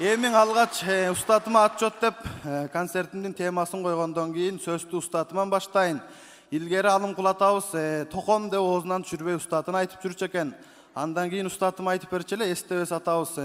Emin alгач устатыма ат жот деп концертимдин темасын койгондон кийин сөздү устатыман баштайын. Илгери алым кулатабыз током деп оозунан түшүрбөй устатын айтып жүрчү экен. Андан кийин устатым айтып берчү эле эстебес атабыз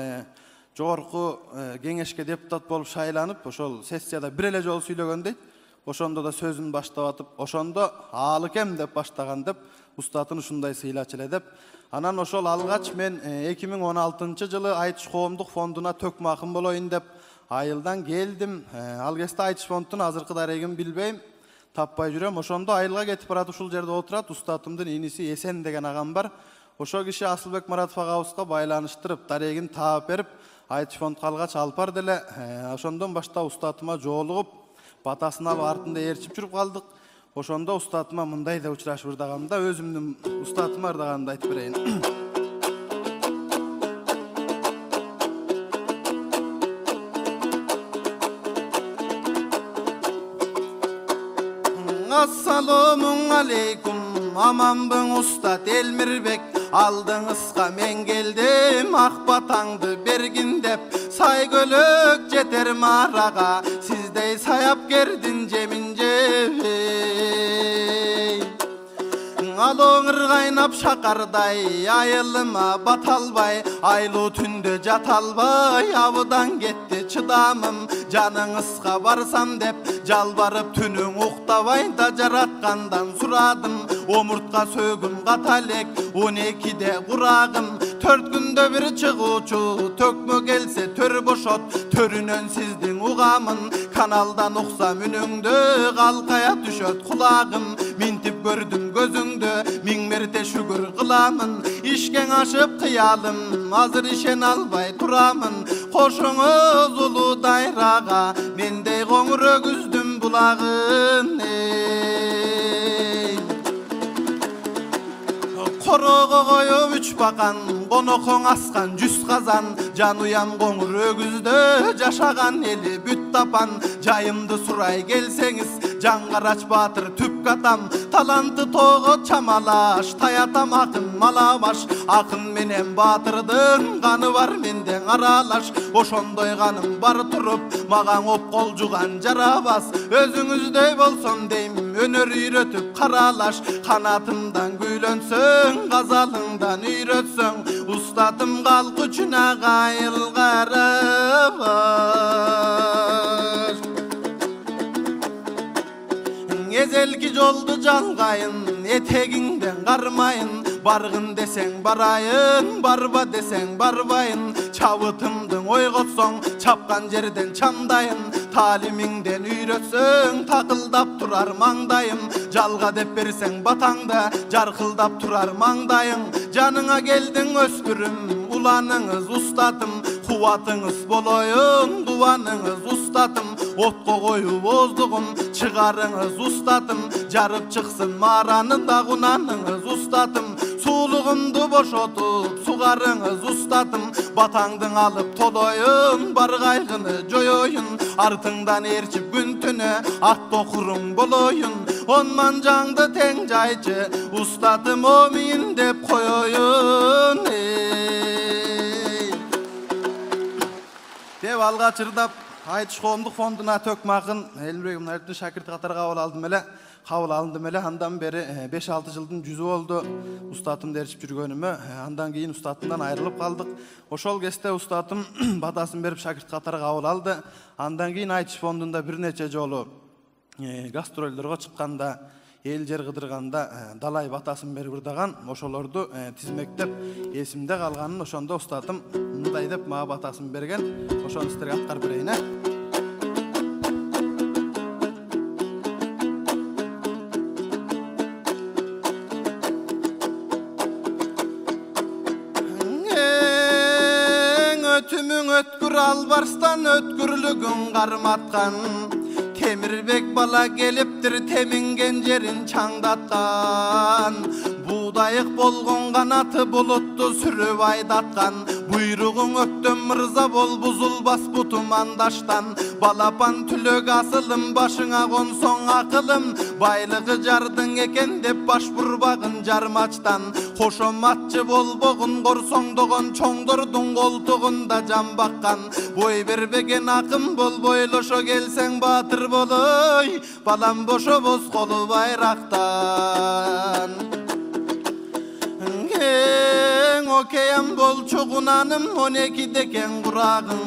жогорку кеңешке депутат болуп шайланып, ошол сессияда бир эле жолу сүйлөгөн дейт. Ошондо да сөзүн баштап атып, ошондо аалы кем деп баштаган деп, устатын ушундай сыйлачу эле деп. Анан ошол алгач мен 2016-жылы Айтыш коомдук фондуна төкмө акын болоюн деп айылдан келдим. Ал кезде Айтыш фондунун азыркы дарегин билбейм, таппай жүрөм. Ошондо айылга кетип барат, ушул жерде отурат. Устатымдын иниси Эсен деген агам бар. Ошо киши Асылбек Маратов агабызга байланыштырып, дарегин таап берип, Айтыш фондко алгач алып бар деле. Ошондон баштап устатыма жолугуп, батасын алып артында ээрчип жүрүп калдык. Ошондо устатыма мындай да учурашып ырдаганда, өзүмдүн устатыма ырдаганымды айтып берейин. Assalamu aleykum, amанбың устат Элмирбек. Алдыңызга мен келдим, ак батаңды бергин деп. Сай көлөк жетер марага, сиздей саяпкердин жемин жебей. Алоңыр кайнап шакардай, айылыма бата албай, айлуу түндө жата албай, абыдан кетти чыдамым. Жаныңызга барсам деп, жалбарып түнүң уктабай да жараткандан сурадым. Омуртка сөгүм ката элек, 12-де курагым. 4 күндө бир чыгуучу, төкмө келсе төр бошот, төрүнөн сиздин угамын. Каналдан уксам үнүңдү, калкая түшөт кулагым. Минтип көрдүм көзүңдү, 1000 мерте шүгүр кыламын. Ишкең ашып кыялым, азыр ишен албай турамын. Кошуңуз улуу дайрага, мендей коңур өгүздүн булагын. Корого коюп 3 бакан, конокоң аскан 100 казан. Жан уям коңур өгүздө жашаган эли бүт тапан. Жайымды сурай келсеңиз, Жаңгарач Баатыр түп катам. Таланты тоого чамалаш, таятам акын маламаш. Акын менен Баатырдын каны бар менден аралаш. Ошондой каным бар туруп, маган оп кол жуган жарабас. Өзүңүздөй болсом дейм, өнөр үйрөтүп каралаш. Канатымдан күйлөнсөң, газалыңдан үйрөтсөң, устатым калк үчүн агайыл карабаш. Эзелки жолду жалгайын, этегиңден кармайын. Баргын десең барайын, барба десең барбайын. Чабытымдың ойготсоң, чапкан жерден чамдайын. Талимиңден үйрөтсөң, такылдап турар маңдайым. Жалга деп берсең батаңда, жаркылдап турар маңдайың. Жаныңа келдиң өспүрүм, уланыңыз устатым. Кубатыңыз болоюн, дубаныңыз устатым. Отко коюп оздугум, чыгарыңыз устатым. Жарып чыксын мараны да кунаныңыз устатым. Суулугумду бошотуп, сугарыңыз устатым. Батаңдың алып толоюн, бар кайгыны жоюн. Артыңдан ээрчип күн түнө, ат токуруң болоюн. Онман жаңды тең жайчы, устатым омийин деп коюн. Деп алгач ырдап, Айтыш коомдук фондуна төкмө акын Элмирбек Мынаровдун шакирти катары кабыл алдым эле. Андан бери 5-6 жылдын жүзү болду устатымды ээрчип жүргөнүмө. Андан кийин устатымдан айрылып калдык. Ошол кезде устатым батасын берип шакирт катары кабыл алды. Андан кийин Айтыш фондунда бир нече жолу гастролдорго чыкканда, эл жер кыдырганда далай батасын берип ырдаган. Ошолорду тизмектеп эсимде калганын, ошондо устатым мындай деп мага батасын берген. Ошону сиздерге аткарып берейин. Өтүмүң өткүр албарстан, өткүрлүгүң карматкан. Темирбек бала келиптир, теминген жерин чаңдаткан. Удайык болгон канаты булутту сүрүп айдаткан. Буйругуң өктөн мырза бол, бузулбас бутум андаштан. Балапан түлөк асылым, башыңа консоң акылым. Байлыгы жардың экен деп баш бурбагын жармачтан. Кошоматчы болбогун корсоңдогон чоңдордун колтугунда жан баккан. Бой бербеген акым бол, бойлошо келсең баатыр болой. Балам бошобоз колу байрактан. Кең океан бол чогунаным, 12'de кен курагың.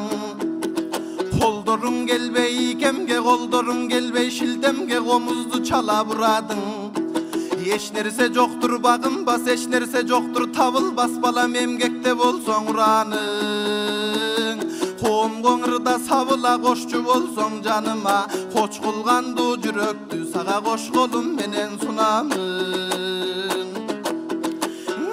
Колдоруң келбей икемге, колдоруң келбей шилтемге, комузду чала бурадың. Эч нерсе жоктур багынбас, эч нерсе жоктур табылбас, балам эмгекте болсоң ураның. Коом коңырда сабыла кошчу болсоң жаныма, коч кылгандуу жүрөктү сага кошколум менен сунамын.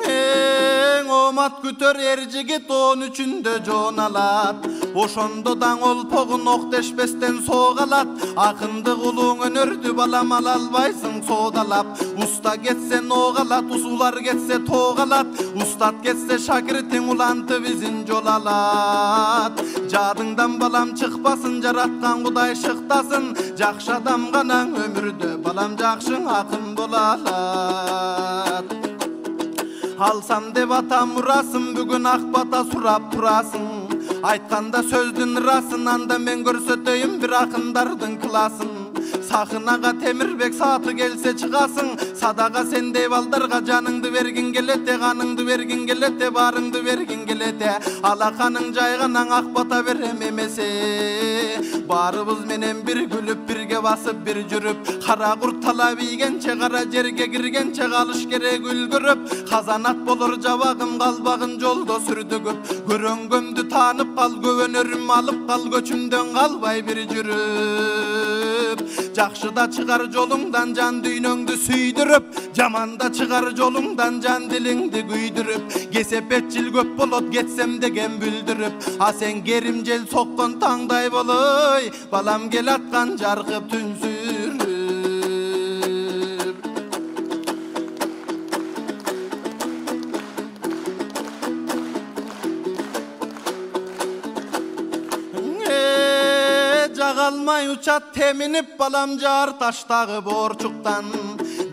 Эң омат күтөр эр жигит 13'ünde жон алат. Ошондо даң олпогун октешпестен согалат. Акындык улуң өнөрдү балам ала албайсың соодалап. Уста кетсен огалат, усулар кетсе тогалат. Устат кетсе шакиртиң улантып изин жол алат. Жадыңдан балам чыкпасын, жараткан Кудай шыктасын. Жакшы адам гана өмүрдө балам жакшың акын бола алат. Алсам деп ата мурасың, бүгүн ак бата сурап турасың. Айтканда сөздүн ырасын, анда мен көрсөтөйүм бир акындардын класын. Сахынага темирбек сааты келсе чыгасың. Садага сендей балдарга жаныңды бергин келете, каныңды бергин келете, барыңды бергин келете. Алаканың жайганаң ак бата берем эмесе. Барыбыз менен бир күлүп, бирге басып, бир жүрүп. Кара курт талап ийгенче, кара жерге киргенче калыш керек үлгүрүп. Казанат болор жабагым, калбагын жолдо сүрдүгүп. Көрөнгөмдү таанып кал, көвөнөрүм алып кал, көчүмдөн калбай бир жүрүп. Жакшыда чыгар жолуңдан жан дүйнөңдү сүйдүрүп, жаманда чыгар жолуңдан жан дилиңди күйдүрүп. Кесепет жил көп болот кетсем деген бүлдүрүп. А сен керим жел соккон таңдай болой, балам кел аткан жаркып түнсүрүп. Жагалмай учат теминип, балам жар таштагы борчуктан.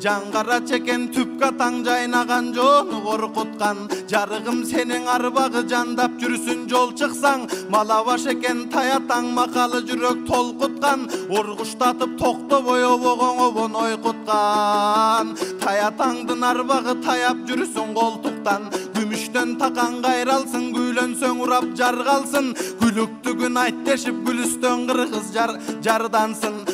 Жаңгара чекен түпкө таң жайнаган жону коркуткан. Жарыгым сенин арбагы жандап жүрсүн жол чыксаң. Малабаш экен таятаң, макалы жүрөк толкуткан. Ургуштатып токтобой обогоң обон ойкуткан. Таятаңдын арбагы таяп жүрсүн колтуктан. Күмүштөн такан кайралсың, күйлөнсөң урап жаргалсың. Күлүктүгүн айт дешип, күлүстөн кыргыз жардансың.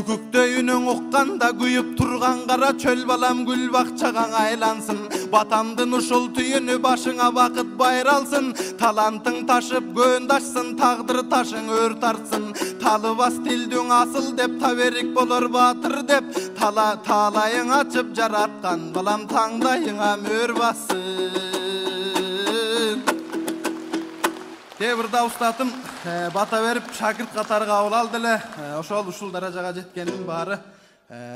Күктөйүнүң укканда күйүп турган кара чөл, балам гүл бакчагаң айлансın. Батамдын ушул түйүнү башыңа бакыт байралсын. Талантың ташып көндашсын, тагдыр ташың өр тартсын. Талыбас тилдүң асыл деп, таберик болор баатыр деп. Талайың ачып жараткан, балам таңдайыңа мөр бассын. Тебирда устатым бата берип шакирт катары кабыл алды эле. Ушул даражага жеткеним баары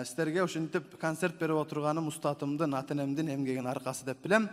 сиздерге ушинтип концерт берип отурганым устатымдын, ата-энемдин эмгегинин аркасы деп билем.